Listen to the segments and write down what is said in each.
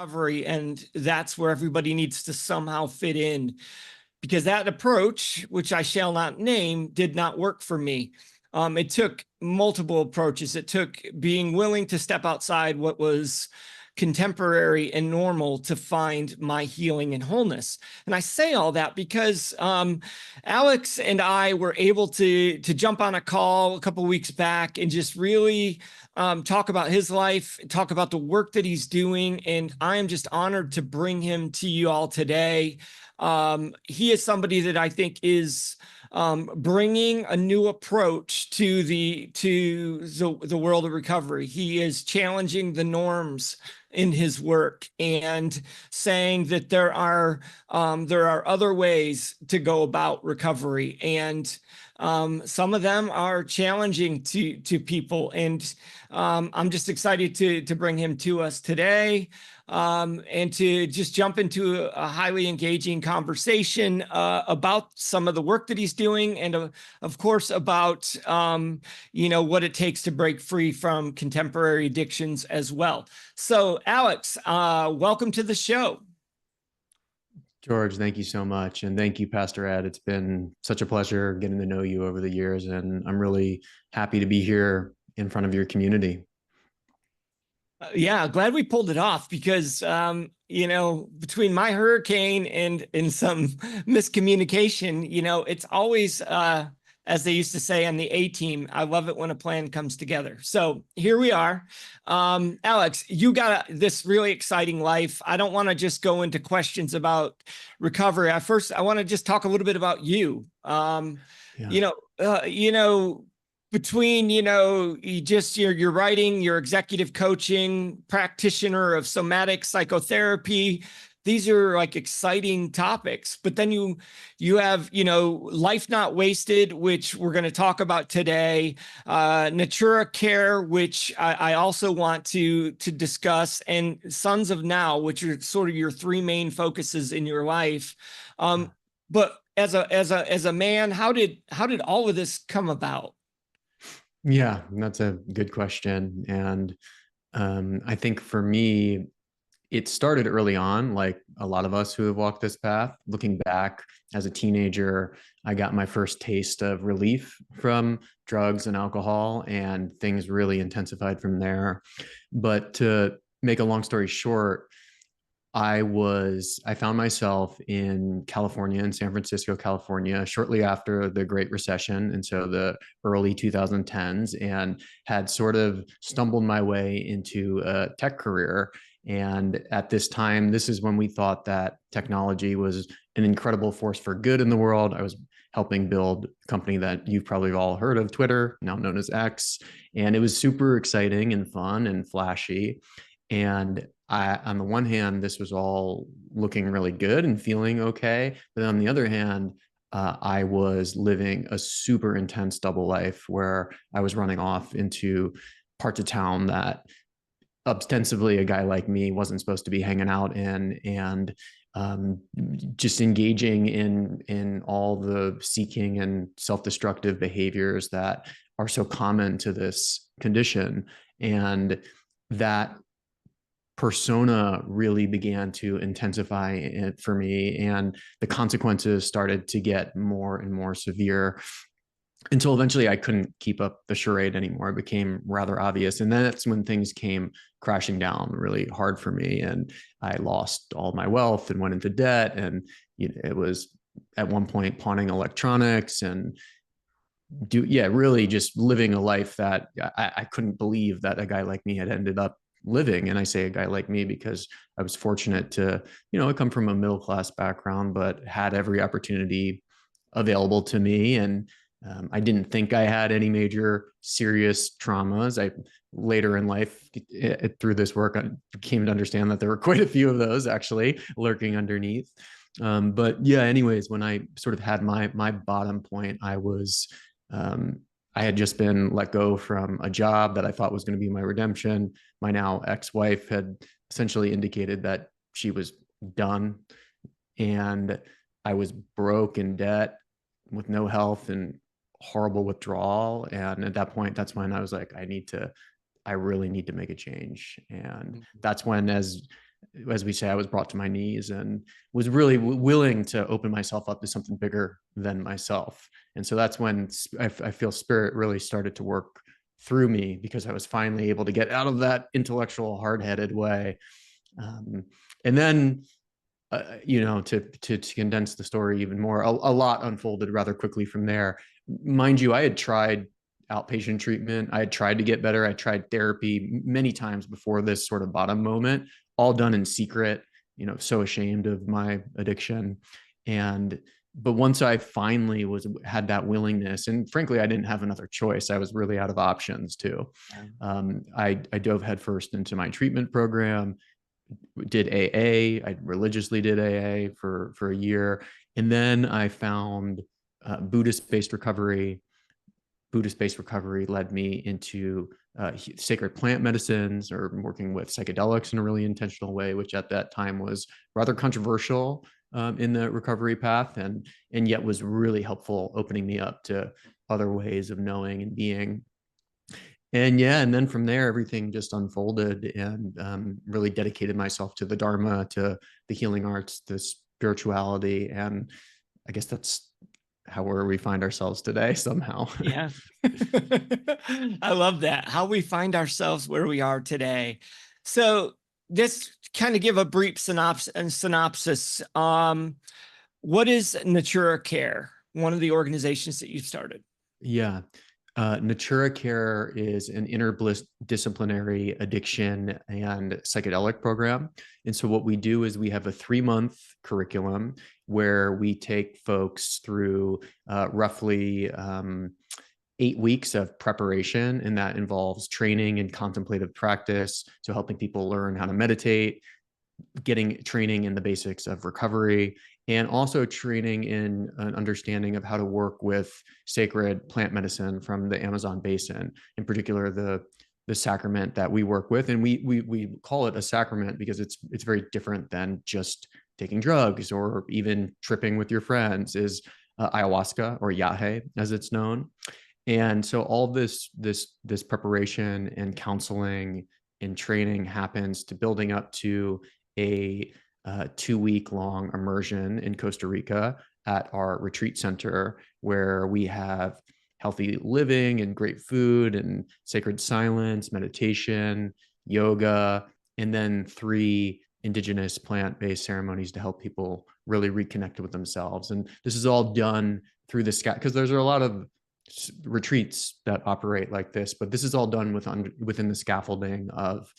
recovery, and that's where everybody needs to somehow fit in, because that approach, which I shall not name, did not work for me. It took multiple approaches. It took being willing to step outside what was contemporary and normal to find my healing and wholeness. And I say all that because Alex and I were able to jump on a call a couple of weeks back and just really talk about his life, talk about the work that he's doing. And I am just honored to bring him to you all today. He is somebody that I think is bringing a new approach to the world of recovery. He is challenging the norms in his work and saying that there are other ways to go about recovery, and some of them are challenging to people. And I'm just excited to bring him to us today. And to just jump into a highly engaging conversation about some of the work that he's doing, and of course about what it takes to break free from contemporary addictions as well. So Alex, welcome to the show. George, thank you so much. And thank you, Pastor Ed. It's been such a pleasure getting to know you over the years. And I'm really happy to be here in front of your community. Yeah, glad we pulled it off, because between my hurricane and some miscommunication, it's always as they used to say on the A team, I love it when a plan comes together. So here we are. Alex, you got this really exciting life. I don't want to just go into questions about recovery. I want to just talk a little bit about you. Between your writing, your executive coaching, practitioner of somatic psychotherapy, these are like exciting topics. But then you have Life Not Wasted, which we're going to talk about today, Natura Care, which I also want to discuss, and Sons of Now, which are sort of your three main focuses in your life. But as a man, how did all of this come about? Yeah, that's a good question. And I think for me, it started early on, like a lot of us who have walked this path. Looking back as a teenager, I got my first taste of relief from drugs and alcohol, and things really intensified from there. But to make a long story short, I found myself in California, in San Francisco, California, shortly after the Great Recession. And so the early 2010s, and had sort of stumbled my way into a tech career. And at this time, this is when we thought that technology was an incredible force for good in the world. I was helping build a company that you've probably all heard of, Twitter, now known as X. And it was super exciting and fun and flashy. And on the one hand, this was all looking really good and feeling okay. But on the other hand, I was living a super intense double life where I was running off into parts of town that ostensibly a guy like me wasn't supposed to be hanging out in, and just engaging in all the seeking and self-destructive behaviors that are so common to this condition. And that persona really began to intensify it for me, and the consequences started to get more and more severe, until eventually I couldn't keep up the charade anymore. It became rather obvious. And then that's when things came crashing down really hard for me. And I lost all my wealth and went into debt. And it was at one point pawning electronics and really just living a life that I couldn't believe that a guy like me had ended up living. And I say a guy like me because I was fortunate to, I come from a middle-class background, but had every opportunity available to me. And I didn't think I had any major serious traumas. I later in life, through this work, I came to understand that there were quite a few of those actually lurking underneath. But yeah, anyways, when I sort of had my bottom point, I had just been let go from a job that I thought was going to be my redemption. My now ex-wife had essentially indicated that she was done, and I was broke in debt with no health and horrible withdrawal. And at that point, that's when I was like, I really need to make a change. And that's when, as as we say, I was brought to my knees and was really willing to open myself up to something bigger than myself. And so that's when I feel spirit really started to work through me, because I was finally able to get out of that intellectual, hard-headed way. Um, and then, to condense the story even more, a lot unfolded rather quickly from there. Mind you, I had tried outpatient treatment. I had tried to get better. I tried therapy many times before this sort of bottom moment, all done in secret, so ashamed of my addiction. But once I finally had that willingness, and frankly, I didn't have another choice. I was really out of options too. I dove headfirst into my treatment program, did AA. I religiously did AA for a year. And then I found Buddhist-based recovery. Buddhist-based recovery led me into sacred plant medicines, or working with psychedelics in a really intentional way, which at that time was rather controversial in the recovery path, and yet was really helpful, opening me up to other ways of knowing and being. And yeah, and then from there, everything just unfolded, and really dedicated myself to the Dharma, to the healing arts, the spirituality. And I guess that's how where we find ourselves today somehow. Yeah. I love that. How we find ourselves where we are today. So just kind of give a brief synopsis. What is Natura Care, one of the organizations that you started? Yeah. Natura Care is an interdisciplinary addiction and psychedelic program. And so what we do is we have a 3-month curriculum where we take folks through roughly 8 weeks of preparation, and that involves training and contemplative practice. So helping people learn how to meditate, getting training in the basics of recovery, and also training in an understanding of how to work with sacred plant medicine from the Amazon basin, in particular the sacrament that we work with. And we call it a sacrament because it's very different than just taking drugs or even tripping with your friends, is ayahuasca, or yahe as it's known. And so all this preparation and counseling and training happens to building up to a 2-week long immersion in Costa Rica at our retreat center, where we have healthy living and great food and sacred silence, meditation, yoga, and then 3 indigenous plant-based ceremonies to help people really reconnect with themselves. And this is all done through the sky, because there's a lot of retreats that operate like this, but this is all done within the scaffolding of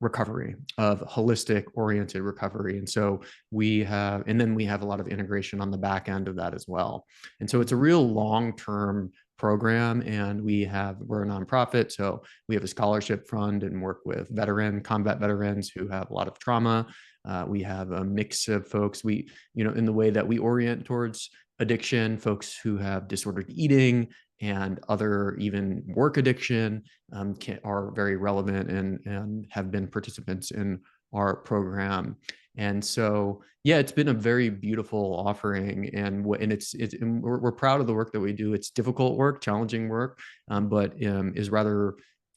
recovery, of holistic oriented recovery. And so then we have a lot of integration on the back end of that as well. And so it's a real long-term program. And we're a nonprofit, so we have a scholarship fund and work with combat veterans who have a lot of trauma. We have a mix of folks, in the way that we orient towards addiction, folks who have disordered eating and other, even work addiction, are very relevant and have been participants in our program. And so, yeah, it's been a very beautiful offering, and we're proud of the work that we do. It's difficult work, challenging work, but is rather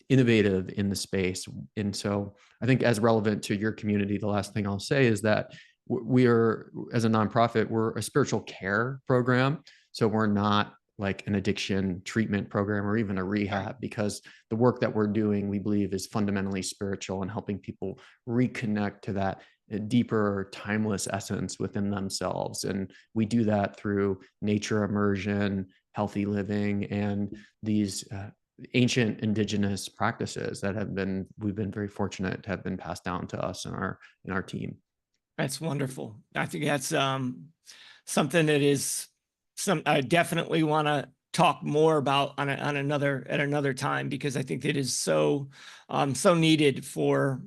innovative in the space. And so I think, as relevant to your community, the last thing I'll say is that we are, as a nonprofit, we're a spiritual care program. So we're not like an addiction treatment program or even a rehab, because the work that we're doing, we believe, is fundamentally spiritual and helping people reconnect to that deeper, timeless essence within themselves. And we do that through nature immersion, healthy living, and these ancient indigenous practices that we've been very fortunate to have been passed down to us in our team. That's wonderful. I think that's something that is I definitely want to talk more about at another time, because I think it is so needed for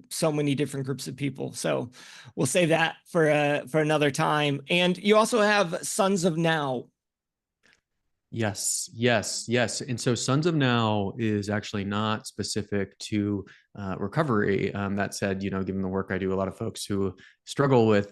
so many different groups of people. So we'll save that for another time. And you also have Sons of Now. Yes, yes, yes. And so Sons of Now is actually not specific to recovery. That said, given the work I do, a lot of folks who struggle with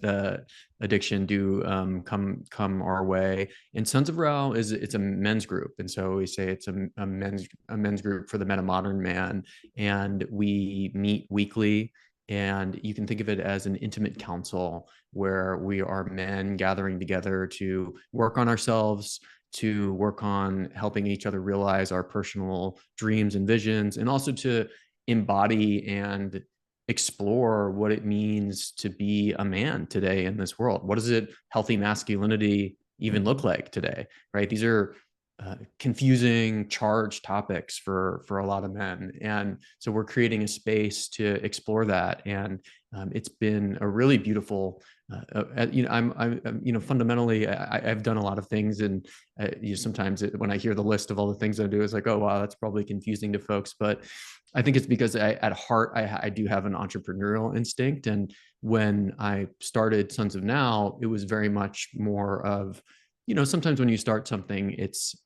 addiction do come our way. And Sons of Now it's a men's group, and so we say it's a men's group for the meta modern man, and we meet weekly And you can think of it as an intimate council where we are men gathering together to work on ourselves, to work on helping each other realize our personal dreams and visions, and also to embody and explore what it means to be a man today in this world. What does it healthy masculinity even look like today, right? These are confusing, charged topics for a lot of men, and so we're creating a space to explore that. And it's been a really beautiful. Fundamentally, I've done a lot of things, and sometimes when I hear the list of all the things I do, it's like, oh wow, that's probably confusing to folks. But I think it's because at heart, I do have an entrepreneurial instinct, and when I started Sons of Now, it was very much more of, sometimes when you start something,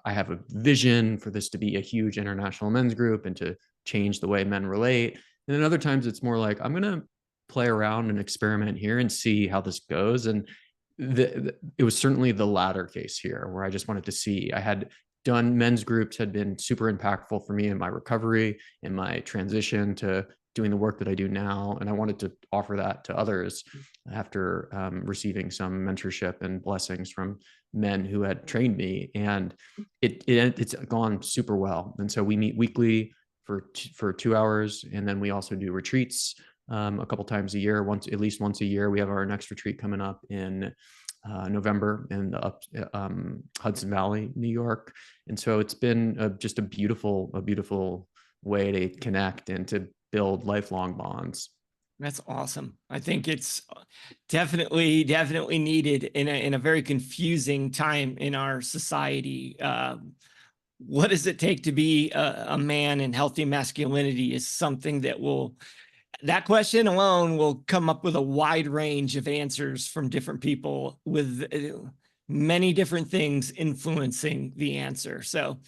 I have a vision for this to be a huge international men's group and to change the way men relate. And then other times it's more like, I'm going to play around and experiment here and see how this goes. And it was certainly the latter case here, where I just wanted to see. I had done men's groups, had been super impactful for me in my recovery, in my transition to doing the work that I do now. And I wanted to offer that to others after receiving some mentorship and blessings from men who had trained me. And it's gone super well. And so we meet weekly for 2 hours. And then we also do retreats a couple times a year, at least once a year. We have our next retreat coming up in November in the Hudson Valley, New York. And so it's been just a beautiful way to connect and to build lifelong bonds. That's awesome. I think it's definitely needed in a very confusing time in our society. What does it take to be a man, and healthy masculinity is something that question alone will come up with a wide range of answers from different people, with many different things influencing the answer. So,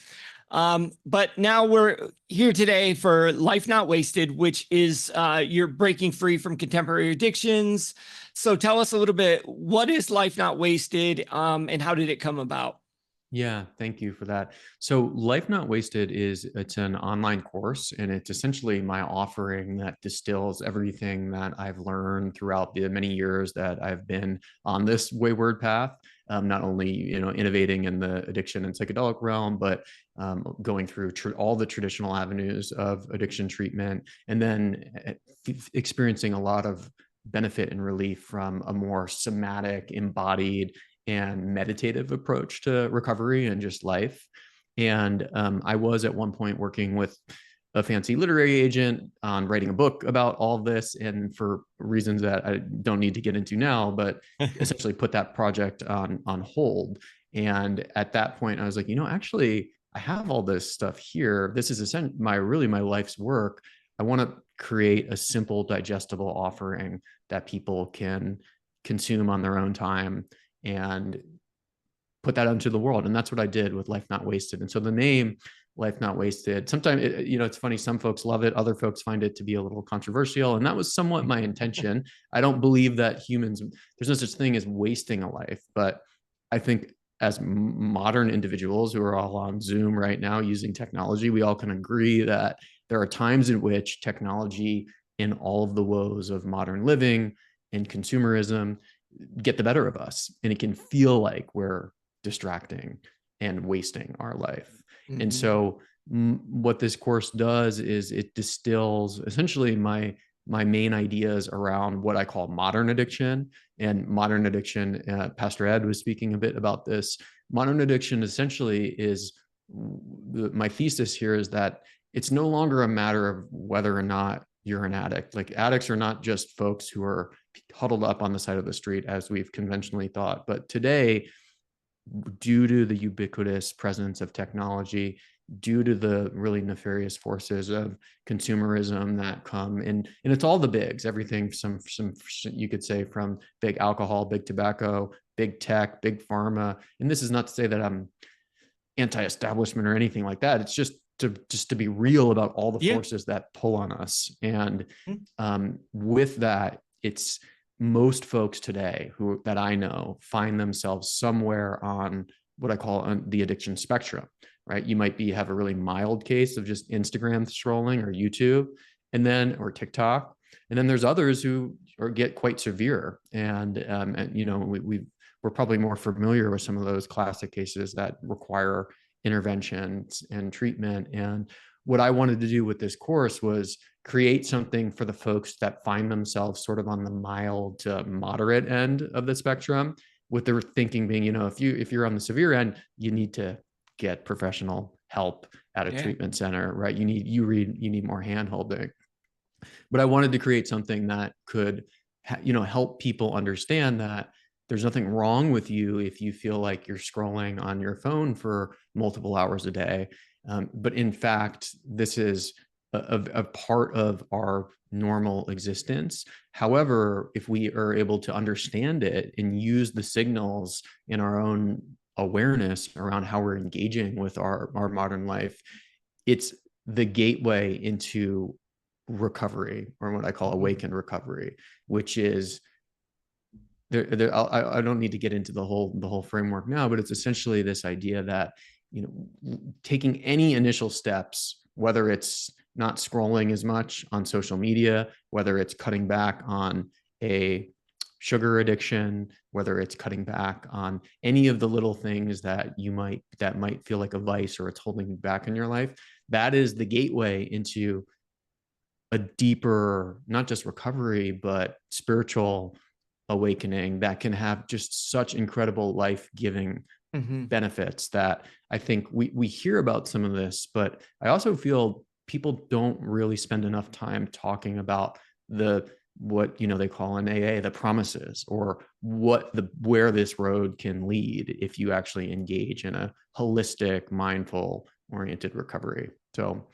but now we're here today for Life Not Wasted, which is you're breaking free from contemporary addictions. So tell us a little bit, what is Life Not Wasted, and how did it come about? Yeah, thank you for that. So Life Not Wasted it's an online course, and it's essentially my offering that distills everything that I've learned throughout the many years that I've been on this wayward path. Not only, innovating in the addiction and psychedelic realm, but going through all the traditional avenues of addiction treatment, and then experiencing a lot of benefit and relief from a more somatic, embodied, and meditative approach to recovery and just life. And I was at one point working with a fancy literary agent on writing a book about all of this, and for reasons that I don't need to get into now, but essentially put that project on hold. And at that point, I was like, actually, I have all this stuff here. This is my life's work. I want to create a simple, digestible offering that people can consume on their own time and put that out into the world. And that's what I did with Life Not Wasted. And so the name Life Not Wasted, sometimes, it's funny, some folks love it, other folks find it to be a little controversial. And that was somewhat my intention. I don't believe that there's no such thing as wasting a life. But I think as modern individuals who are all on Zoom right now using technology, we all can agree that there are times in which technology, in all of the woes of modern living and consumerism, get the better of us, and it can feel like we're distracting and wasting our life. Mm-hmm. And so what this course does is it distills essentially my main ideas around what I call modern addiction. And modern addiction, Pastor Ed was speaking a bit about this. Modern addiction essentially is, my thesis here is that it's no longer a matter of whether or not you're an addict. Like, addicts are not just folks who are huddled up on the side of the street as we've conventionally thought. But today, due to the ubiquitous presence of technology, due to the really nefarious forces of consumerism that come in, and it's all the bigs, everything, some you could say, from big alcohol, big tobacco, big tech, big pharma. And this is not to say that I'm anti-establishment or anything like that. It's just to be real about all the forces that pull on us. And with that, it's most folks today that I know find themselves somewhere on what I call the addiction spectrum, right? You might have a really mild case of just Instagram scrolling or YouTube, or TikTok. And then there's others who get quite severe. And you know, we're probably more familiar with some of those classic cases that require interventions and treatment. And what I wanted to do with this course was create something for the folks that find themselves sort of on the mild to moderate end of the spectrum, with their thinking being, you know, if you're on the severe end, you need to get professional help at a Yeah. treatment center, right? You need more hand holding. But I wanted to create something that could, you know, help people understand that there's nothing wrong with you if you feel like you're scrolling on your phone for multiple hours a day. But in fact, this is a part of our normal existence. However, if we are able to understand it and use the signals in our own awareness around how we're engaging with our modern life, it's the gateway into recovery, or what I call awakened recovery, which is I don't need to get into the whole framework now, but it's essentially this idea that, you know, taking any initial steps, whether it's not scrolling as much on social media, whether it's cutting back on a sugar addiction, whether it's cutting back on any of the little things that might feel like a vice or it's holding you back in your life, that is the gateway into a deeper, not just recovery, but spiritual awakening that can have just such incredible life-giving Mm-hmm. benefits. That I think we hear about some of this, but I also feel people don't really spend enough time talking about what, you know, they call in AA the promises, or where this road can lead if you actually engage in a holistic, mindful oriented recovery. So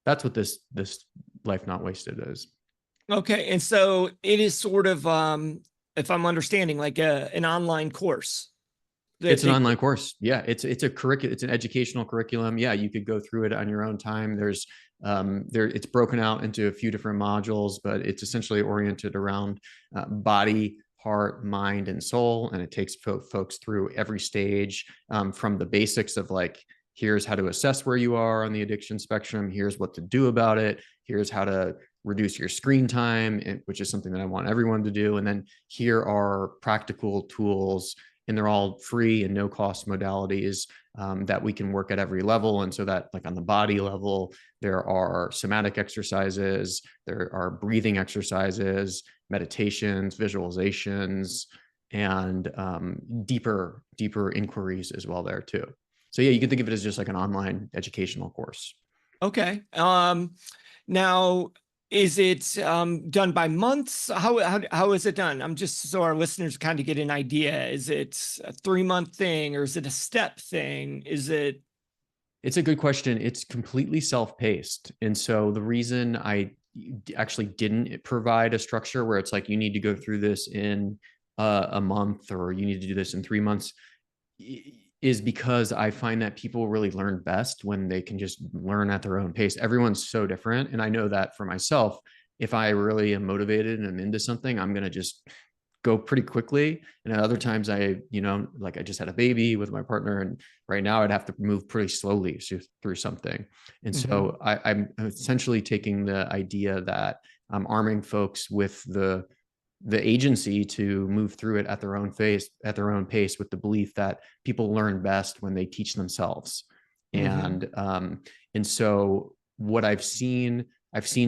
that's what this Life Not Wasted is. Okay. And so it is sort of, if I'm understanding, like an online course that It's an they, online course. Yeah, it's a curriculum. It's an educational curriculum. Yeah, you could go through it on your own time. There's it's broken out into a few different modules, but it's essentially oriented around body, heart, mind, and soul, and it takes folks through every stage, from the basics of like, here's how to assess where you are on the addiction spectrum. Here's what to do about it. Here's how to reduce your screen time, which is something that I want everyone to do. And then here are practical tools, and they're all free and no cost modalities, that we can work at every level. And so that, like on the body level, there are somatic exercises, there are breathing exercises, meditations, visualizations, and deeper inquiries as well there too. So yeah, you can think of it as just like an online educational course. okay. Now, is it done by months? How is it done? I'm just so our listeners kind of get an idea. Is it a 3-month thing, or is it a step thing? Is it? It's a good question. It's completely self-paced. And so the reason I actually didn't provide a structure where it's like, you need to go through this in a month, or you need to do this in 3 months, is because I find that people really learn best when they can just learn at their own pace. Everyone's so different. And I know that for myself, if I really am motivated and I'm into something, I'm going to just go pretty quickly. And at other times you know, like I just had a baby with my partner, and right now I'd have to move pretty slowly through something. And Mhm. so I'm essentially taking the idea that I'm arming folks with the agency to move through it at their own pace, with the belief that people learn best when they teach themselves. Mhm. And so what I've seen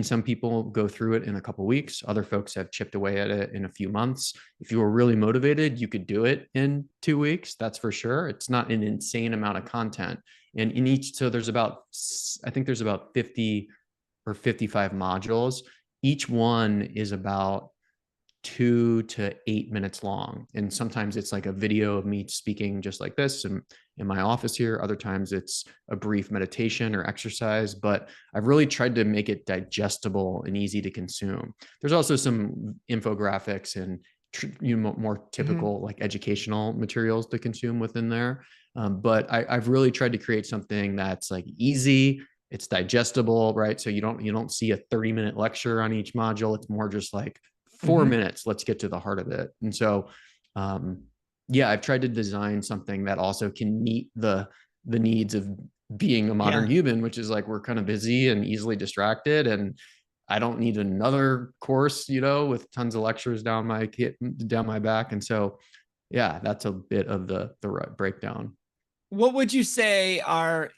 some people go through it in a couple of weeks. Other folks have chipped away at it in a few months. If you were really motivated, you could do it in 2 weeks. That's for sure. It's not an insane amount of content. And in each, so I think there's about 50 or 55 modules. Each one is about 2 to 8 minutes long. And sometimes it's like a video of me speaking just like this in my office here. Other times it's a brief meditation or exercise, but I've really tried to make it digestible and easy to consume. There's also some infographics and more Mhm. typical like educational materials to consume within there. But I've really tried to create something that's like easy, it's digestible, right? So you don't see a 30-minute lecture on each module. It's more just like 4 minutes, let's get to the heart of it. And so yeah, I've tried to design something that also can meet the needs of being a modern Yeah. human, which is like, we're kind of busy and easily distracted. And I don't need another course, with tons of lectures down my back. And so, yeah, that's a bit of the breakdown. What would you say are,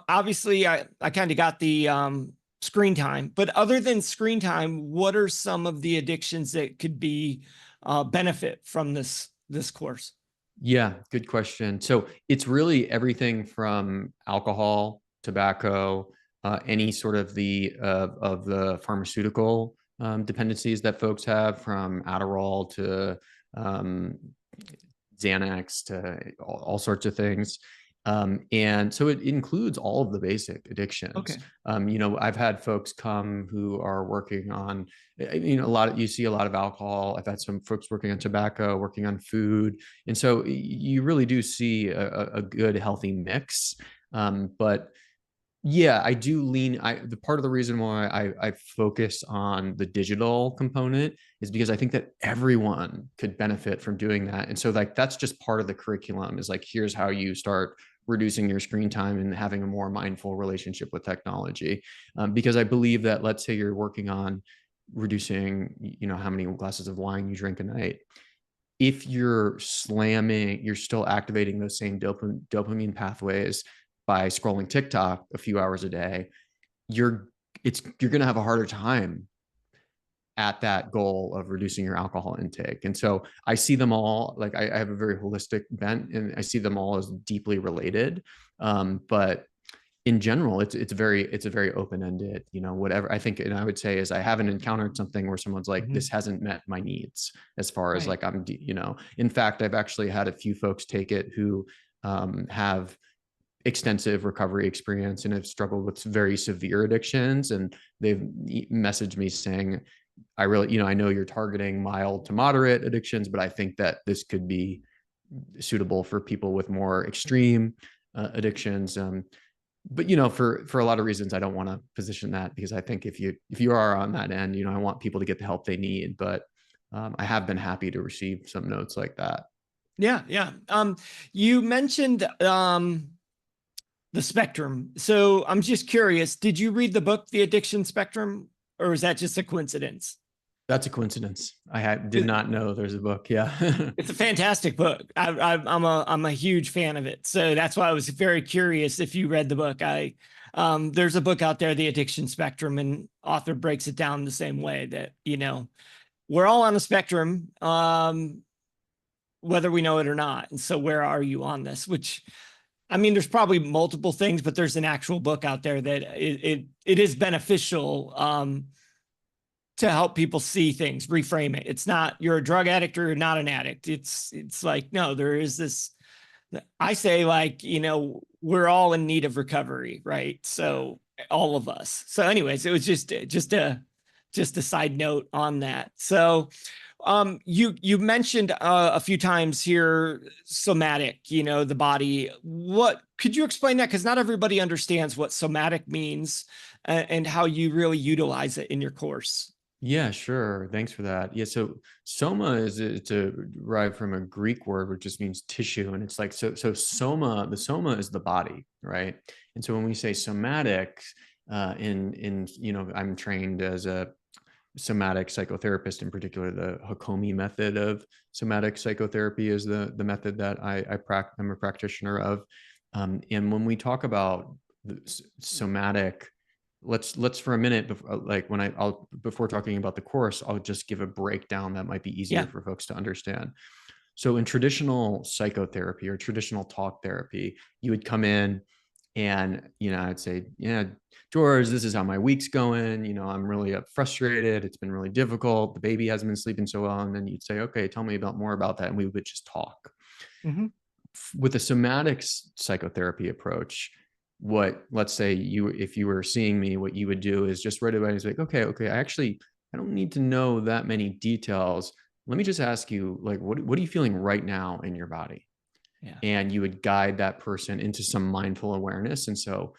obviously I kind of got the screen time, but other than screen time, what are some of the addictions that could be benefit from this course? Yeah, good question. So it's really everything from alcohol, tobacco, any sort of the pharmaceutical dependencies that folks have, from Adderall to um, Xanax to all sorts of things. And so it includes all of the basic addictions. Okay. I've had folks come who are working on, you see a lot of alcohol. I've had some folks working on tobacco, working on food. And so you really do see a good, healthy mix. But yeah, I do lean. The part of the reason why I focus on the digital component is because I think that everyone could benefit from doing that. And so like that's just part of the curriculum, is like, here's how you start reducing your screen time and having a more mindful relationship with technology. Because I believe that, let's say you're working on reducing, how many glasses of wine you drink a night. If you're still activating those same dopamine pathways by scrolling TikTok a few hours a day, you're going to have a harder time at that goal of reducing your alcohol intake. And so I see them all, like I have a very holistic bent, and I see them all as deeply related. But in general, it's a very open-ended, whatever I think. And I would say is, I haven't encountered something where someone's like, Mhm. this hasn't met my needs, as far as Right. like, in fact, I've actually had a few folks take it who have extensive recovery experience and have struggled with very severe addictions. And they've messaged me saying, I really, I know you're targeting mild to moderate addictions, but I think that this could be suitable for people with more extreme addictions. But for a lot of reasons, I don't want to position that, because I think if you are on that end, I want people to get the help they need. But I have been happy to receive some notes like that. Yeah, yeah. You mentioned the spectrum. So I'm just curious, did you read the book, The Addiction Spectrum, or is that just a coincidence? That's a coincidence. Did not know there's a book. Yeah. It's a fantastic book. I'm a huge fan of it. So that's why I was very curious if you read the book. There's a book out there, The Addiction Spectrum, and author breaks it down the same way that, we're all on a spectrum, whether we know it or not. And so where are you on this? Which, I mean, there's probably multiple things, but there's an actual book out there that it is beneficial to help people see things, reframe it. It's not you're a drug addict or you're not an addict. It's like, no, there is this. I say, like, we're all in need of recovery, right? So all of us. So anyways, it was just a side note on that. So you mentioned a few times here somatic, the body. What could you explain that? Because not everybody understands what somatic means, and how you really utilize it in your course. Yeah, sure. Thanks for that. Yeah, so soma it's derived from a Greek word which just means tissue, and it's like, so the soma is the body, right? And so when we say somatic, in I'm trained as a somatic psychotherapist. In particular, the Hakomi method of somatic psychotherapy is the method that I'm a practitioner of. And when we talk about the somatic, let's for a minute, before talking about the course, I'll just give a breakdown that might be easier Yeah. for folks to understand. So in traditional psychotherapy or traditional talk therapy, you would come in and, I'd say, yeah, George, this is how my week's going. I'm really frustrated. It's been really difficult. The baby hasn't been sleeping so well. And then you'd say, okay, tell me more about that. And we would just talk. Mm-hmm. With a somatic psychotherapy approach, let's say if you were seeing me, what you would do is just right away is like, okay, I don't need to know that many details. Let me just ask you, like, what are you feeling right now in your body? Yeah. And you would guide that person into some mindful awareness. And so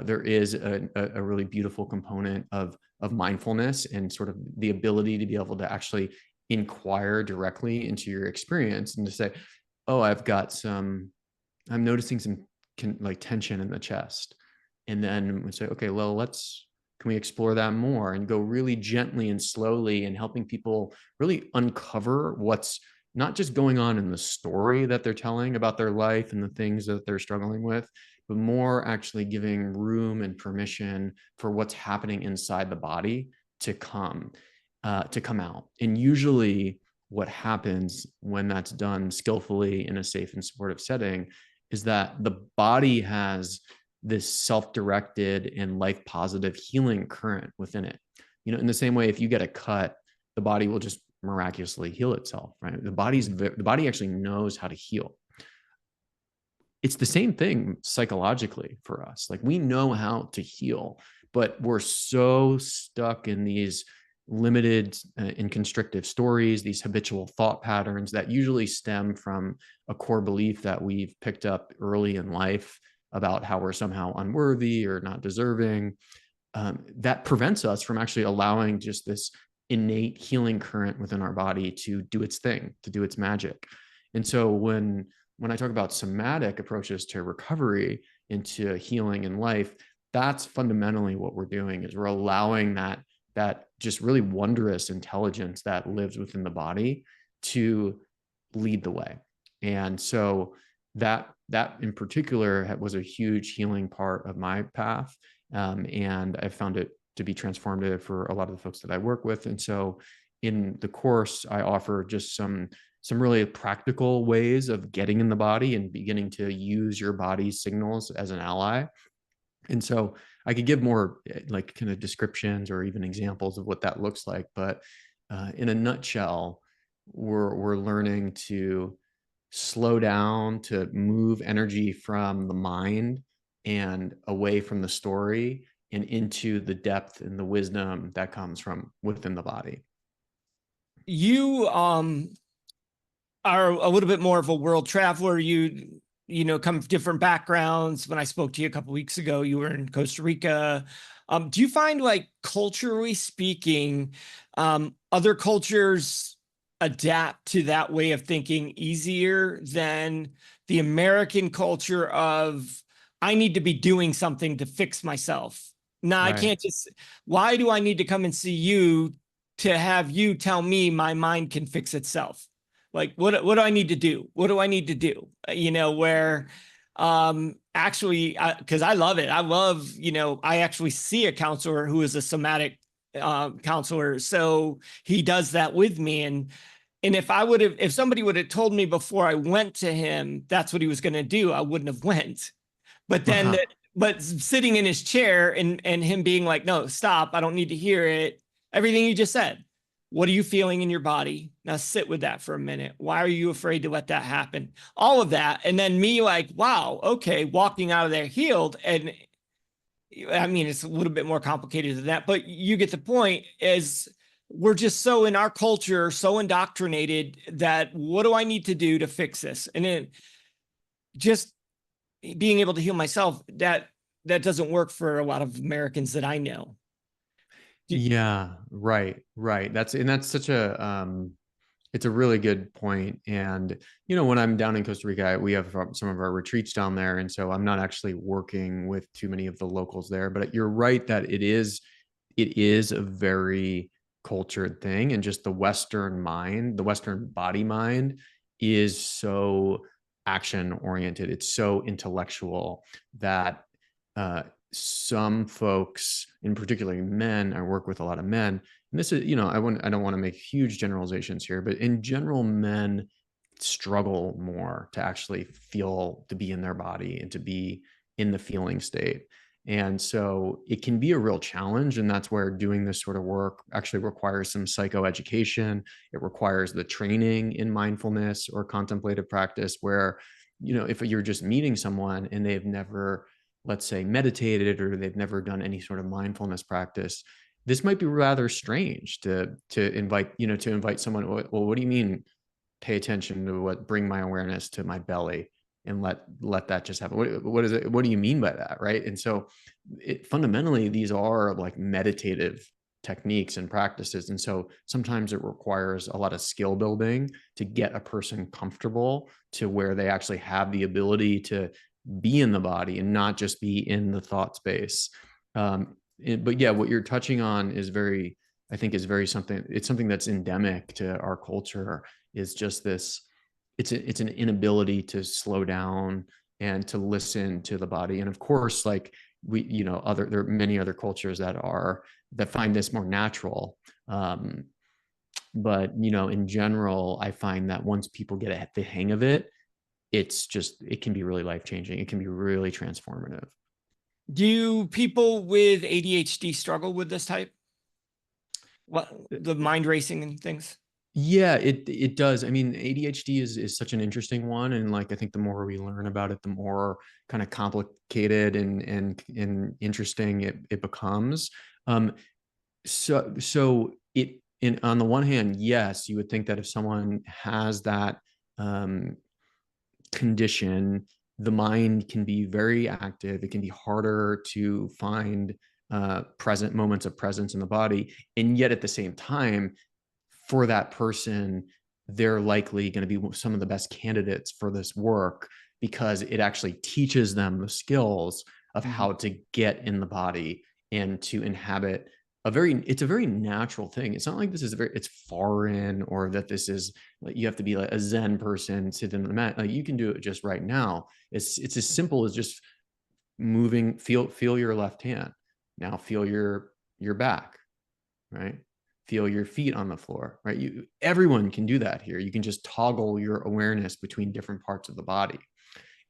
there is a really beautiful component of mindfulness, and sort of the ability to be able to actually inquire directly into your experience and to say, oh, I'm noticing some like tension in the chest. And then we say, okay, well, Can we explore that more and go really gently and slowly and helping people really uncover what's not just going on in the story that they're telling about their life and the things that they're struggling with, but more actually giving room and permission for what's happening inside the body to come out. And usually what happens when that's done skillfully in a safe and supportive setting is that the body has this self-directed and life positive healing current within it. In the same way, if you get a cut, the body will just miraculously heal itself, right? The body actually knows how to heal. It's the same thing psychologically for us. Like, we know how to heal, but we're so stuck in these limited and constrictive stories, these habitual thought patterns that usually stem from a core belief that we've picked up early in life about how we're somehow unworthy or not deserving. That prevents us from actually allowing just this innate healing current within our body to do its thing, to do its magic. And so when I talk about somatic approaches to recovery, into healing in life, that's fundamentally what we're doing, is we're allowing that just really wondrous intelligence that lives within the body to lead the way. And so that in particular was a huge healing part of my path. And I found it to be transformative for a lot of the folks that I work with. And so in the course, I offer just some really practical ways of getting in the body and beginning to use your body's signals as an ally. And so I could give more like kind of descriptions or even examples of what that looks like. But in a nutshell, we're learning to slow down, to move energy from the mind and away from the story and into the depth and the wisdom that comes from within the body. You are a little bit more of a world traveler. You come from different backgrounds. When I spoke to you a couple of weeks ago, you were in Costa Rica. Do you find, like, culturally speaking, other cultures adapt to that way of thinking easier than the American culture of, I need to be doing something to fix myself? Now, I can't just, why do I need to come and see you to have you tell me my mind can fix itself? Like, what do I need to do? What do I need to do? Where actually, because I love it. I love, I actually see a counselor who is a somatic counselor. So he does that with me. And if somebody would have told me before I went to him, that's what he was going to do, I wouldn't have went. But then, but sitting in his chair and him being like, no, stop, I don't need to hear it. Everything you just said. What are you feeling in your body? Now sit with that for a minute. Why are you afraid to let that happen? All of that. And then me, like, wow, okay, walking out of there healed. And I mean, it's a little bit more complicated than that, but you get the point. Is we're just so in our culture, so indoctrinated that what do I need to do to fix this? And then just being able to heal myself, that doesn't work for a lot of Americans that I know. Yeah, right. That's such it's a really good point. And, when I'm down in Costa Rica, we have some of our retreats down there. And so I'm not actually working with too many of the locals there, but you're right that it is a very cultured thing. And just the Western mind, the Western body mind is so action oriented. It's so intellectual that, some folks, in particular men, I work with a lot of men, and this is, I don't want to make huge generalizations here, but in general, men struggle more to actually feel, to be in their body and to be in the feeling state. And so it can be a real challenge. And that's where doing this sort of work actually requires some psychoeducation. It requires the training in mindfulness or contemplative practice where, if you're just meeting someone and they've never, let's say, meditated, or they've never done any sort of mindfulness practice, this might be rather strange to invite someone. Well, what do you mean pay attention to bring my awareness to my belly and let that just happen? What is it? What do you mean by that? Right. And so fundamentally, these are like meditative techniques and practices. And so sometimes it requires a lot of skill building to get a person comfortable to where they actually have the ability to be in the body and not just be in the thought space. But yeah, what you're touching on is very, I think is very something, it's something that's endemic to our culture, is just this, it's an inability to slow down and to listen to the body. And of course, like there are many other cultures that find this more natural. But in general, I find that once people get the hang of it, it can be really life-changing. It can be really transformative. Do people with ADHD struggle with this type? What, the mind racing and things? Yeah, it does. I mean, ADHD is such an interesting one, and like I think the more we learn about it, the more kind of complicated and interesting it becomes. So on the one hand, yes, you would think that if someone has that um, condition, the mind can be very active. It can be harder to find present moments of presence in the body, and yet at the same time, for that person, they're likely going to be some of the best candidates for this work, because it actually teaches them the skills of how to get in the body and to inhabit it's a very natural thing. It's not like it's foreign, or that this is like you have to be like a Zen person, sit in the mat. Like you can do it just right now. It's as simple as just moving, feel your left hand. Now feel your back, right? Feel your feet on the floor, right? Everyone can do that here. You can just toggle your awareness between different parts of the body.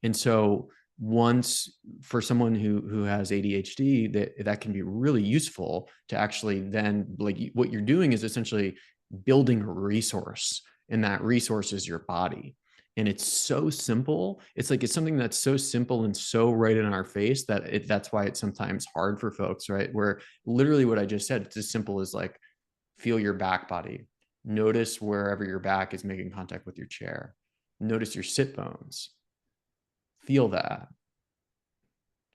And so once, for someone who has ADHD, that can be really useful to actually then, like, what you're doing is essentially building a resource, and that resource is your body. And it's so simple. It's something that's so simple and so right in our face that's why it's sometimes hard for folks, right? Where literally what I just said, it's as simple as like, feel your back body. Notice wherever your back is making contact with your chair. Notice your sit bones. Feel that.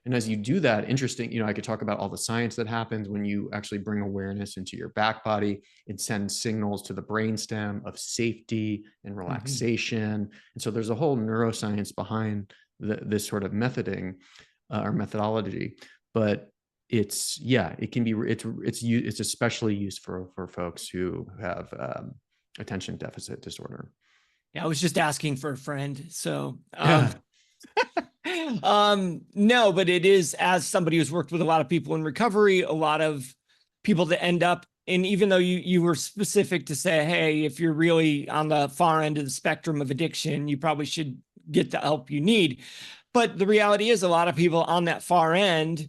And as you do that, interesting, I could talk about all the science that happens when you actually bring awareness into your back body. It sends signals to the brainstem of safety and relaxation. And so there's a whole neuroscience behind this sort of methoding or methodology. But it can be, it's especially used for folks who have attention deficit disorder. Yeah, I was just asking for a friend. So, Yeah. no, but it is, as somebody who's worked with a lot of people in recovery, a lot of people that end up, and even though you were specific to say, hey, if you're really on the far end of the spectrum of addiction, you probably should get the help you need. But the reality is a lot of people on that far end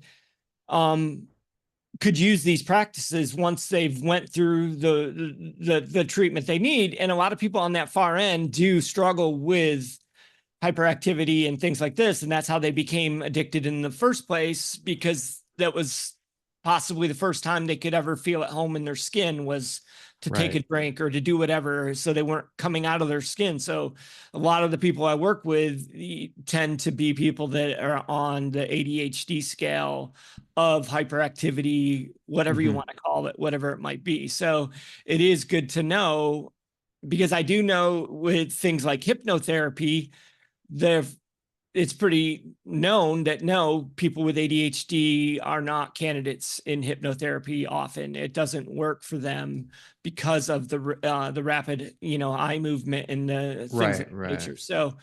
could use these practices once they've went through the treatment they need. And a lot of people on that far end do struggle with hyperactivity and things like this. And that's how they became addicted in the first place, because that was possibly the first time they could ever feel at home in their skin, was to take a drink or to do whatever. So they weren't coming out of their skin. So a lot of the people I work with tend to be people that are on the ADHD scale of hyperactivity, whatever you want to call it, whatever it might be. So it is good to know, because I do know with things like hypnotherapy, it's pretty known that no, people with ADHD are not candidates in hypnotherapy. Often it doesn't work for them because of the rapid, eye movement and the things of nature. So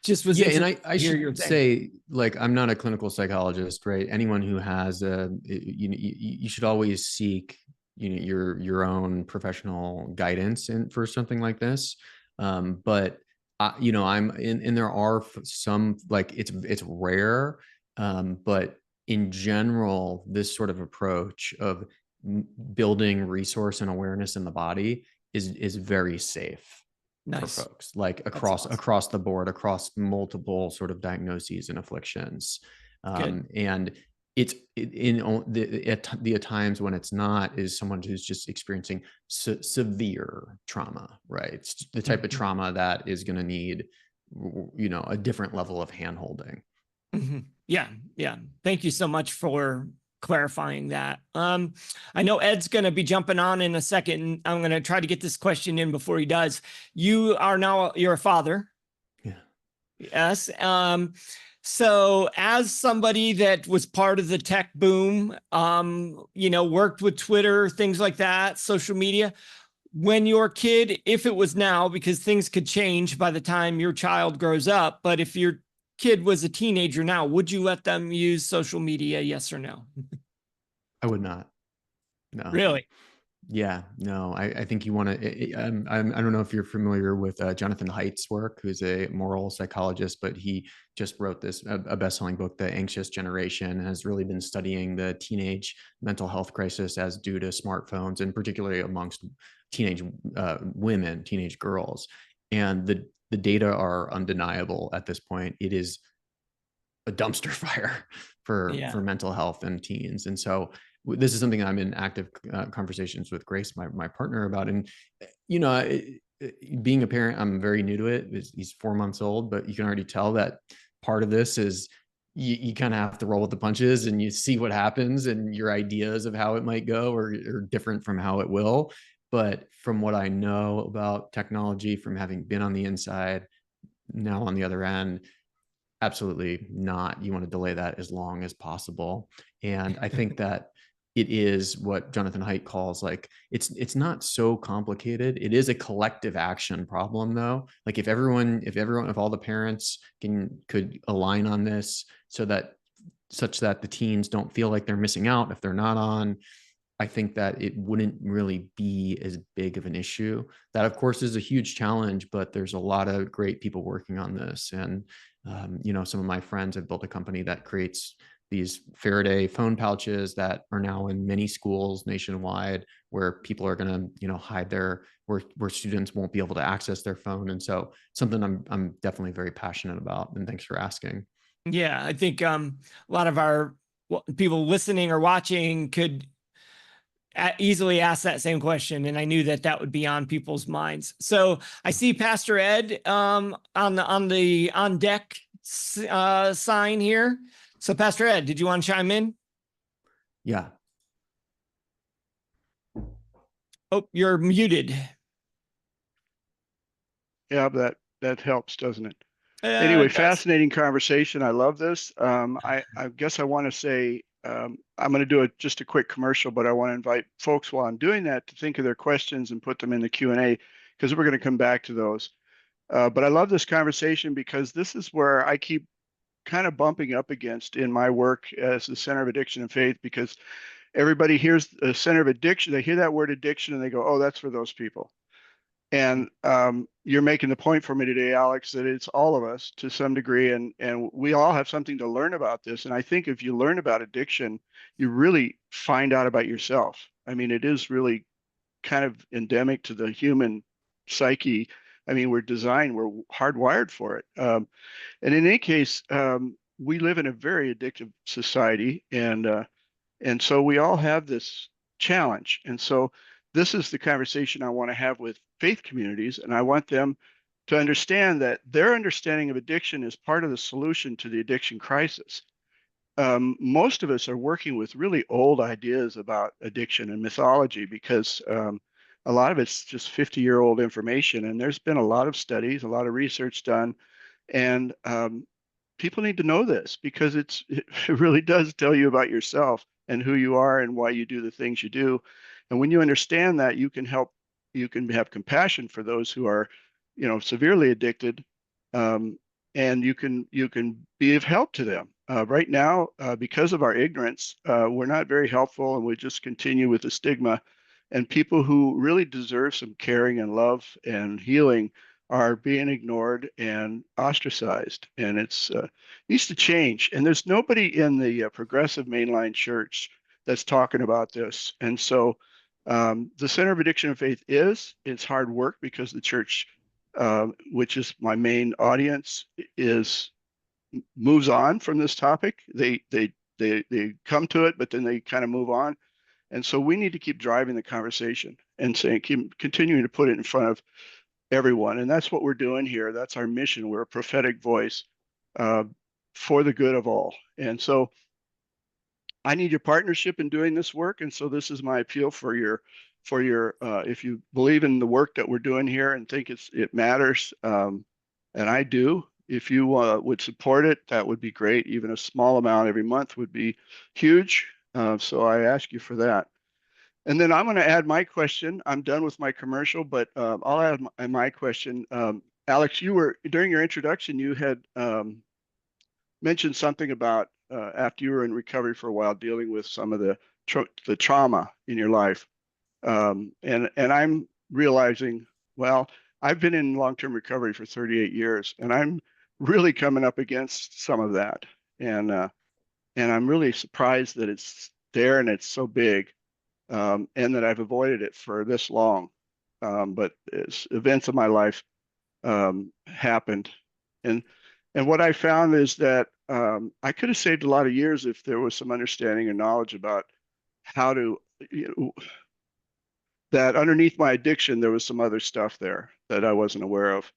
just was and interested I to hear your should thing. say, like, I'm not a clinical psychologist, right? Anyone who has you should always seek your own professional guidance for something like this. But I'm and there are some, like, it's rare, but in general, this sort of approach of building resource and awareness in the body is very safe for folks, like across the board, across multiple sort of diagnoses and afflictions. And at times when it's not, is someone who's just experiencing severe trauma, right? It's the type of trauma that is going to need a different level of handholding. Yeah. Thank you so much for clarifying that. I know Ed's going to be jumping on in a second. I'm going to try to get this question in before he does. You're a father. Yeah. Yes. So, as somebody that was part of the tech boom, worked with Twitter, things like that, social media, when your kid, if it was now, because things could change by the time your child grows up, but if your kid was a teenager now, would you let them use social media? Yes or no? I would not. No. Really? Yeah, no, I think you want to. I don't know if you're familiar with Jonathan Haidt's work, who's a moral psychologist, but he just wrote a best-selling book, The Anxious Generation, and has really been studying the teenage mental health crisis as due to smartphones, and particularly amongst teenage women, teenage girls. And the data are undeniable at this point. It is a dumpster fire for Yeah. mental health and teens. And so this is something I'm in active conversations with Grace, my partner, about. And you know, being a parent, I'm very new to it. He's 4 months old, but you can already tell that part of this is you kind of have to roll with the punches, and you see what happens, and your ideas of how it might go are different from how it will. But from what I know about technology, from having been on the inside, now on the other end, absolutely not. You want to delay that as long as possible. And I think that it is what Jonathan Haidt calls, like, it's not so complicated. It is a collective action problem, though. Like if all the parents could align on this, such that the teens don't feel like they're missing out if they're not on, I think that it wouldn't really be as big of an issue. That, of course, is a huge challenge, but there's a lot of great people working on this. And, some of my friends have built a company that creates these Faraday phone pouches that are now in many schools nationwide, where people are going to, hide where students won't be able to access their phone. And so something I'm definitely very passionate about. And thanks for asking. Yeah, I think a lot of our people listening or watching could easily ask that same question, and I knew that would be on people's minds. So I see Pastor Ed on the on deck sign here. So Pastor Ed, did you want to chime in? Yeah. Oh, you're muted. Yeah, that helps, doesn't it? Anyway, fascinating conversation. I love this. I guess I want to say I'm going to do just a quick commercial, but I want to invite folks while I'm doing that to think of their questions and put them in the Q&A, because we're going to come back to those. But I love this conversation because this is where I keep kind of bumping up against in my work as the Center of Addiction and Faith, because everybody hears the Center of Addiction, they hear that word addiction and they go, oh, that's for those people. And you're making the point for me today, Alex, that it's all of us to some degree, and we all have something to learn about this. And I think if you learn about addiction, you really find out about yourself. I mean, it is really kind of endemic to the human psyche. I mean, we're hardwired for it. And in any case, we live in a very addictive society, and so we all have this challenge. And so this is the conversation I want to have with faith communities. And I want them to understand that their understanding of addiction is part of the solution to the addiction crisis. Most of us are working with really old ideas about addiction and mythology, because a lot of it's just 50-year-old information. And there's been a lot of studies, a lot of research done. And people need to know this, because it really does tell you about yourself and who you are and why you do the things you do. And when you understand that, you can have compassion for those who are, severely addicted, and you can be of help to them. Right now, because of our ignorance, we're not very helpful, and we just continue with the stigma. And people who really deserve some caring and love and healing are being ignored and ostracized, and it's needs to change. And there's nobody in the progressive mainline church that's talking about this. And so the Center of Addiction and Faith it's hard work, because the church, which is my main audience, moves on from this topic. They come to it, but then they kind of move on. And so we need to keep driving the conversation and keep continuing to put it in front of everyone. And that's what we're doing here. That's our mission. We're a prophetic voice for the good of all. And so I need your partnership in doing this work. And so this is my appeal for your if you believe in the work that we're doing here and think it matters, and I do, if you would support it, that would be great. Even a small amount every month would be huge. So I ask you for that. And then I'm going to add my question. I'm done with my commercial, but I'll add my question. Alex, you were during your introduction, you had mentioned something about after you were in recovery for a while, dealing with some of the trauma in your life. And I'm realizing, well, I've been in long-term recovery for 38 years, and I'm really coming up against some of that. And I'm really surprised that it's there and it's so big, and that I've avoided it for this long. But events of my life happened, and what I found is that I could have saved a lot of years if there was some understanding and knowledge about how to, you know, that underneath my addiction there was some other stuff there that I wasn't aware of,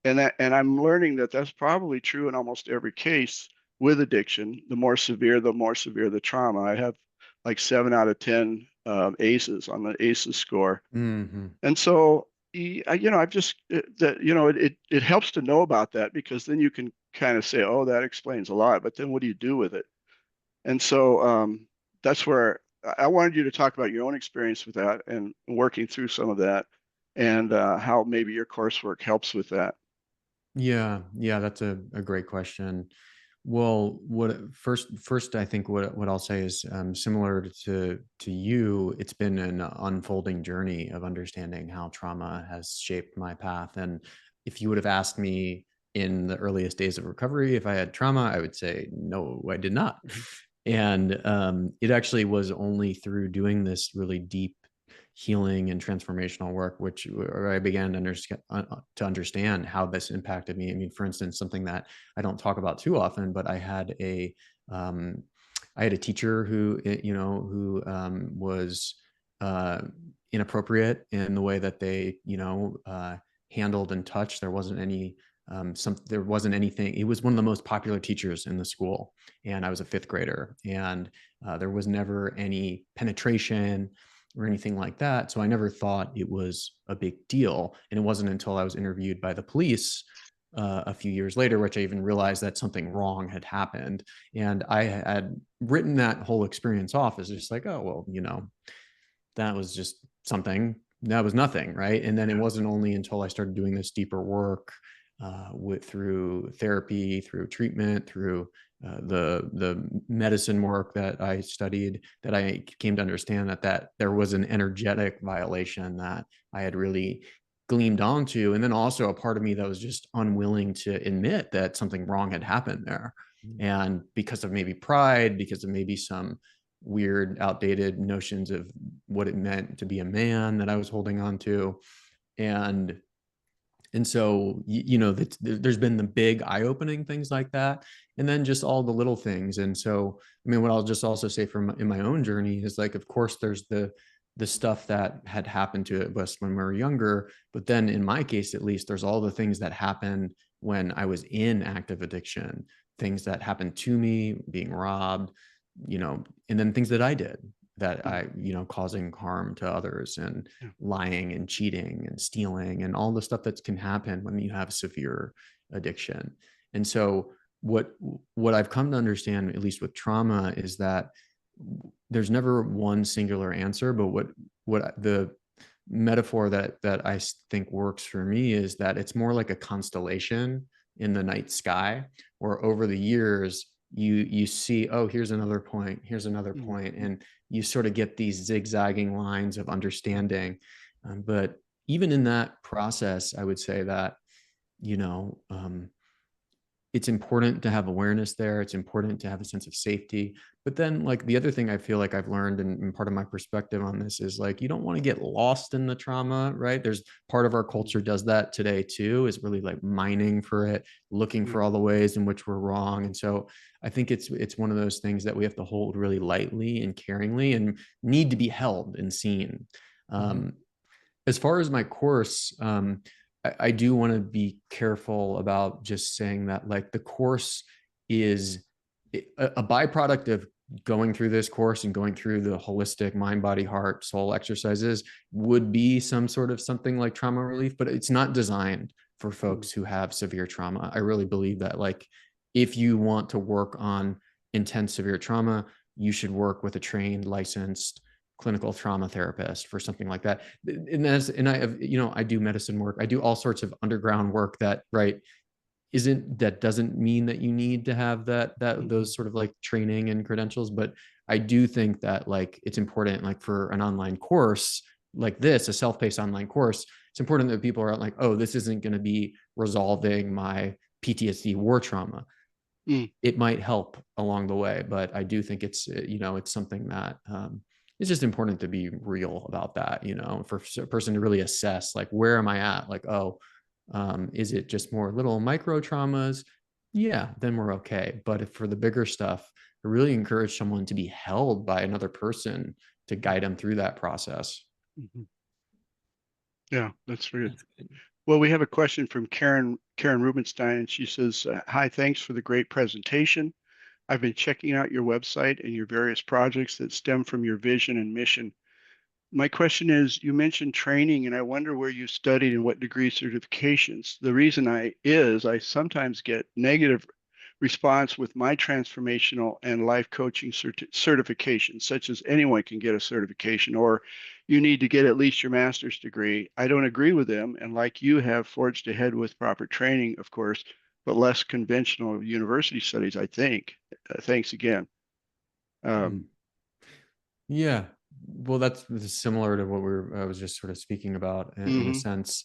and I'm learning that that's probably true in almost every case with addiction. The more severe the trauma. I have like 7 out of 10 ACEs on the ACEs score. Mm-hmm. And so, I've just that it helps to know about that, because then you can kind of say, oh, that explains a lot. But then what do you do with it? And so that's where I wanted you to talk about your own experience with that and working through some of that, and how maybe your coursework helps with that. Yeah, that's a great question. Well, first, I think what I'll say is similar to you. It's been an unfolding journey of understanding how trauma has shaped my path. And if you would have asked me in the earliest days of recovery if I had trauma, I would say no, I did not. And it actually was only through doing this really deep healing and transformational work, where I began to understand how this impacted me. I mean, for instance, something that I don't talk about too often, but I had a teacher who was inappropriate in the way that they handled and touched. There wasn't anything. He was one of the most popular teachers in the school, and I was a fifth grader, and there was never any penetration or anything like that. So I never thought it was a big deal. And it wasn't until I was interviewed by the police a few years later, which I even realized that something wrong had happened. And I had written that whole experience off as just like, oh, well, that was just something. That was nothing, right? And then it wasn't only until I started doing this deeper work through therapy, through treatment, through the medicine work that I studied, that I came to understand that there was an energetic violation that I had really gleamed onto. And then also a part of me that was just unwilling to admit that something wrong had happened there. And because of maybe pride, because of maybe some weird, outdated notions of what it meant to be a man that I was holding on to. And so, there's been the big eye-opening things like that, and then just all the little things. And so, I mean, what I'll just also say in my own journey is, like, of course, there's the stuff that had happened to us when we were younger, but then in my case, at least, there's all the things that happened when I was in active addiction, things that happened to me, being robbed, and then things that I did that I, causing harm to others, and lying and cheating and stealing and all the stuff that can happen when you have severe addiction. And so what I've come to understand, at least with trauma, is that there's never one singular answer, but what the metaphor that I think works for me is that it's more like a constellation in the night sky, or over the years you see, oh, here's another point, here's another point, and you sort of get these zigzagging lines of understanding. But even in that process, I would say that, it's important to have awareness there. It's important to have a sense of safety. But then, like, the other thing I feel like I've learned, and part of my perspective on this is, like, you don't want to get lost in the trauma, right? There's part of our culture does that today too, is really like mining for it, looking for all the ways in which we're wrong. And so I think it's one of those things that we have to hold really lightly and caringly, and need to be held and seen. As far as my course, I do want to be careful about just saying that, like, the course is a byproduct of going through this course and going through the holistic mind, body, heart, soul exercises would be some sort of something like trauma relief, but it's not designed for folks who have severe trauma. I really believe that, like, if you want to work on intense severe trauma, you should work with a trained, licensed clinical trauma therapist for something like that. And I have, I do medicine work. I do all sorts of underground work that, right, doesn't mean that you need to have those sort of like training and credentials. But I do think that, like, it's important, like, for an online course like this, a self-paced online course, it's important that people are like, oh, this isn't going to be resolving my PTSD war trauma. It might help along the way, but I do think it's, it's something that it's just important to be real about that, for a person to really assess, like, where am I at? Like, oh, is it just more little micro traumas? Yeah, then we're okay. But if for the bigger stuff, I really encourage someone to be held by another person to guide them through that process. Yeah, that's good. Well, we have a question from Karen Rubenstein, and she says, hi, thanks for the great presentation. I've been checking out your website and your various projects that stem from your vision and mission. My question is, you mentioned training, and I wonder where you studied and what degree certifications. The reason I sometimes get negative response with my transformational and life coaching certifications, such as anyone can get a certification, or you need to get at least your master's degree. I don't agree with them, and like you have forged ahead with proper training, of course, but less conventional university studies, I think. Thanks again. Yeah, well, that's similar to what I was just sort of speaking about in a sense.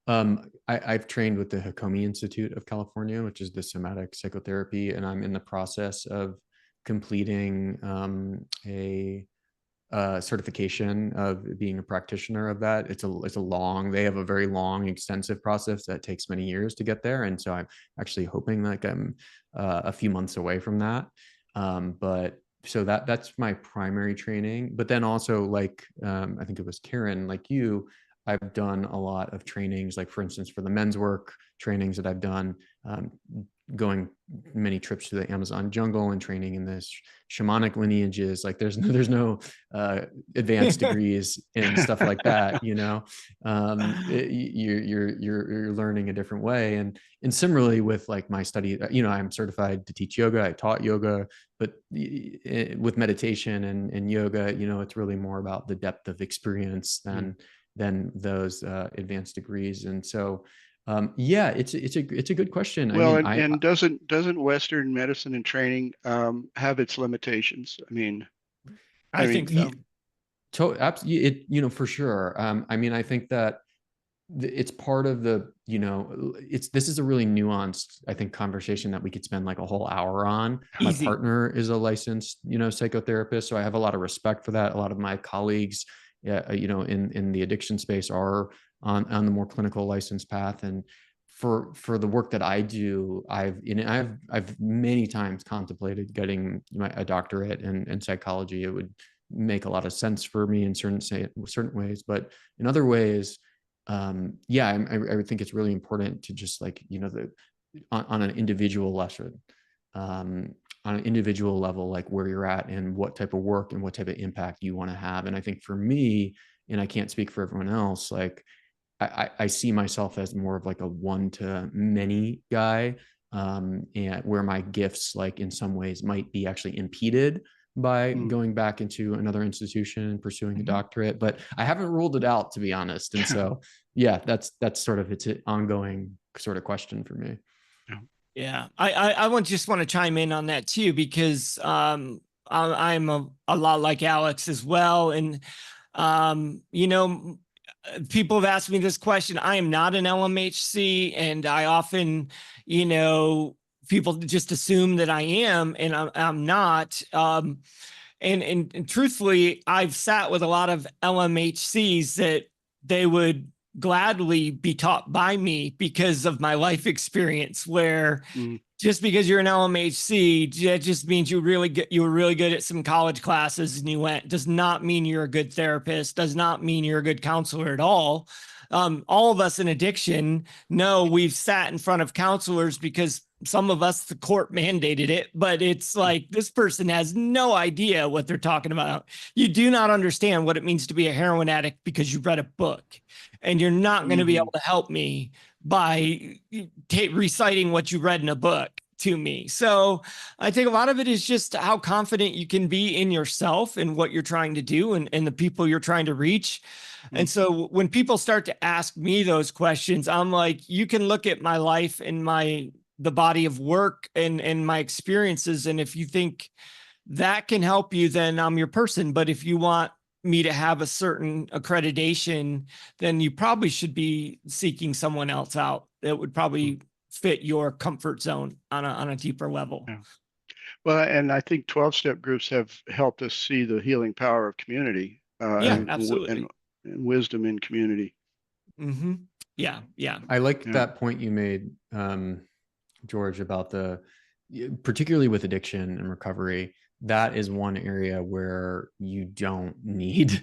I've trained with the Hakomi Institute of California, which is the somatic psychotherapy, and I'm in the process of completing a certification of being a practitioner of that. They have a very long, extensive process that takes many years to get there, and so I'm actually hoping like I'm a few months away from that. But so that's my primary training. But then also, like, I think it was Karen, like you, I've done a lot of trainings, like, for instance, for the men's work trainings that I've done, going many trips to the Amazon jungle and training in this shamanic lineages. Like, there's no advanced degrees and stuff like that, you're learning a different way. And similarly with, like, my study, I'm certified to teach yoga. I taught yoga, but with meditation and yoga, it's really more about the depth of experience than those advanced degrees. And so yeah, it's a good question. Well, and doesn't Western medicine and training have its limitations? I think so. For sure. I think that it's part of the, this is a really nuanced, I think, conversation that we could spend like a whole hour on. Easy. My partner is a licensed, psychotherapist, so I have a lot of respect for that. A lot of my colleagues, in the addiction space are on the more clinical license path. And for the work that I do, I've many times contemplated getting a doctorate in psychology. It would make a lot of sense for me in certain ways, but in other ways, I would think it's really important to just, like, on an individual lesson, on an individual level, like where you're at and what type of work and what type of impact you want to have. And I think for me, and I can't speak for everyone else, like, I see myself as more of like a one-to-many guy, and where my gifts, like, in some ways might be actually impeded by going back into another institution and pursuing a doctorate, but I haven't ruled it out, to be honest. And so, yeah, that's sort of, it's an ongoing sort of question for me. Yeah, I just want to chime in on that too, because I'm a lot like Alex as well. And, people have asked me this question. I am not an LMHC, and I often, people just assume that I am, and I'm not. And truthfully, I've sat with a lot of LMHCs that they would gladly be taught by me because of my life experience, where just because you're an LMHC, that just means you were really good at some college classes and you went, does not mean you're a good therapist, does not mean you're a good counselor at all. All of us in addiction know we've sat in front of counselors because some of us, the court mandated it, but it's like, this person has no idea what they're talking about. You do not understand what it means to be a heroin addict because you read a book, and you're not going to be able to help me by reciting what you read in a book to me. So I think a lot of it is just how confident you can be in yourself and what you're trying to do and the people you're trying to reach. And so when people start to ask me those questions, I'm like, you can look at my life and the body of work and my experiences. And if you think that can help you, then I'm your person. But if you want me to have a certain accreditation, then you probably should be seeking someone else out that would probably fit your comfort zone on a deeper level. Yeah. Well, and I think 12-step groups have helped us see the healing power of community, Yeah, absolutely. And wisdom in community. Mm-hmm. Yeah. I like that point you made, George, about particularly with addiction and recovery. That is one area where you don't need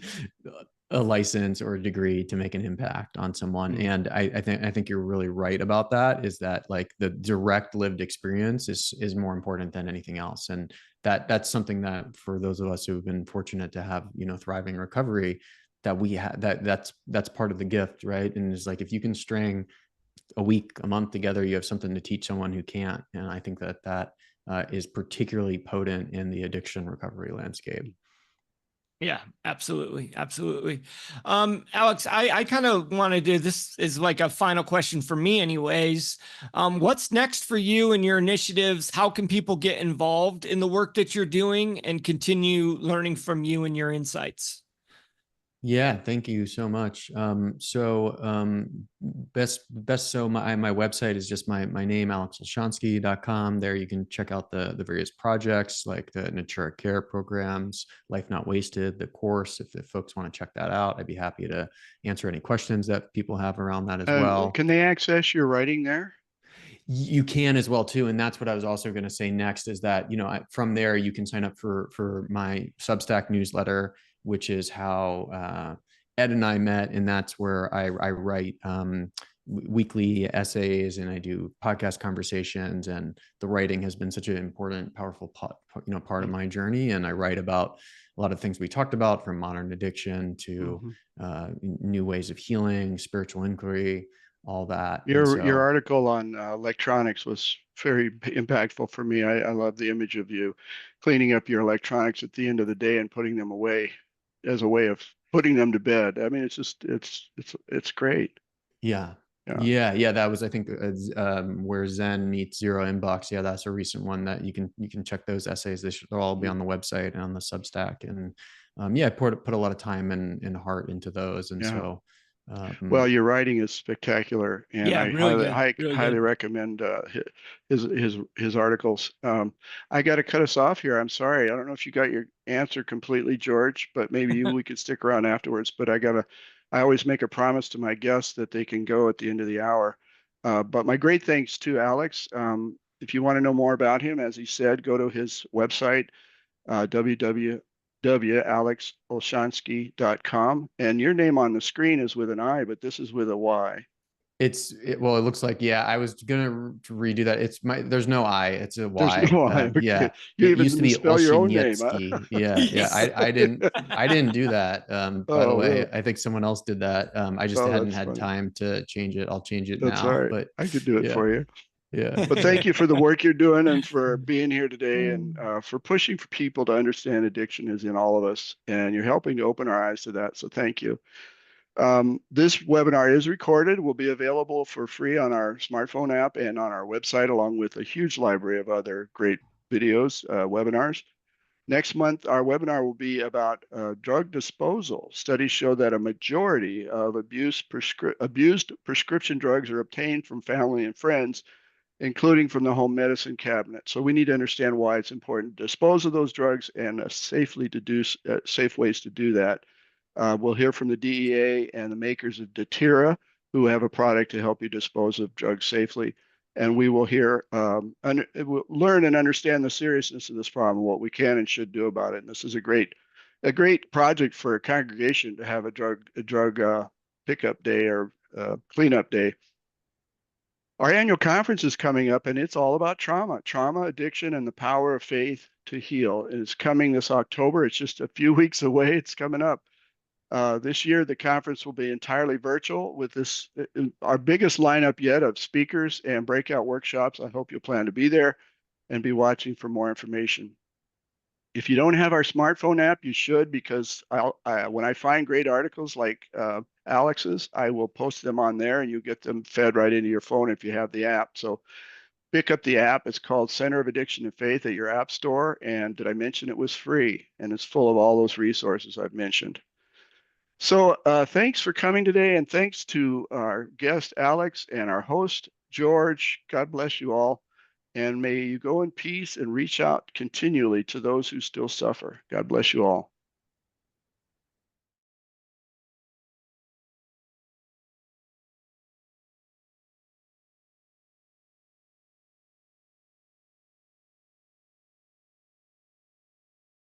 a license or a degree to make an impact on someone. And I think you're really right about that, is that like the direct lived experience is more important than anything else. And that's something that for those of us who've been fortunate to have, thriving recovery, that we have, that's part of the gift, right? And it's like, if you can string a week, a month together, you have something to teach someone who can't. And I think that is particularly potent in the addiction recovery landscape. Yeah, absolutely. Alex, I kind of wanted to, this is like a final question for me anyways. What's next for you and your initiatives? How can people get involved in the work that you're doing and continue learning from you and your insights? Yeah, thank you so much. So my website is just my name, alexolshonsky.com. There you can check out the various projects like the Natura Care programs, Life Not Wasted, the course. If folks want to check that out, I'd be happy to answer any questions that people have around that as well. Can they access your writing there? You can as well too, and that's what I was also going to say next, is that from there you can sign up for my Substack newsletter, which is how Ed and I met, and that's where I write weekly essays and I do podcast conversations, and the writing has been such an important, powerful part of my journey. And I write about a lot of things we talked about, from modern addiction to new ways of healing, spiritual inquiry, all that. Your article on electronics was very impactful for me. I love the image of you cleaning up your electronics at the end of the day and putting them away as a way of putting them to bed. I mean, it's great. Yeah. That was, I think, where Zen meets Zero Inbox. Yeah, that's a recent one that you can check those essays. They'll all be on the website and on the Substack. And I put a lot of time and heart into those. And so. Well, your writing is spectacular, and I highly recommend his articles. I got to cut us off here. I'm sorry. I don't know if you got your answer completely, George, but maybe we could stick around afterwards. But I always make a promise to my guests that they can go at the end of the hour. But my great thanks to Alex. If you want to know more about him, as he said, go to his website, alexolshonsky.com, and your name on the screen is with an I, but this is with a Y. It looks like, I was gonna redo that. There's no I, it's a Y. There's no I. Okay. Yeah, you it used to be spell your own name. Huh? I didn't do that. By the way, really? I think someone else did that. I just hadn't had time to change it. I'll change it now. All right. But I could do it for you. Yeah. But thank you for the work you're doing and for being here today, and for pushing for people to understand addiction is in all of us, and you're helping to open our eyes to that. So thank you. This webinar is recorded, will be available for free on our smartphone app and on our website, along with a huge library of other great videos, webinars. Next month, our webinar will be about drug disposal. Studies show that a majority of abused prescription drugs are obtained from family and friends, including from the home medicine cabinet. So we need to understand why it's important to dispose of those drugs and safe ways to do that. We'll hear from the DEA and the makers of Datira, who have a product to help you dispose of drugs safely. And we will we'll learn and understand the seriousness of this problem, what we can and should do about it. And this is a great project for a congregation to have a drug pickup day or cleanup day. Our annual conference is coming up, and it's all about trauma, addiction, and the power of faith to heal. It's coming this October. It's just a few weeks away. It's coming up. This year, the conference will be entirely virtual with this, our biggest lineup yet of speakers and breakout workshops. I hope you'll plan to be there and be watching for more information. If you don't have our smartphone app, you should, because when I find great articles like Alex's, I will post them on there and you get them fed right into your phone if you have the app. So pick up the app. It's called Center of Addiction and Faith at your app store. And did I mention it was free? And it's full of all those resources I've mentioned. So thanks for coming today, and thanks to our guest, Alex, and our host, George. God bless you all. And may you go in peace and reach out continually to those who still suffer. God bless you all.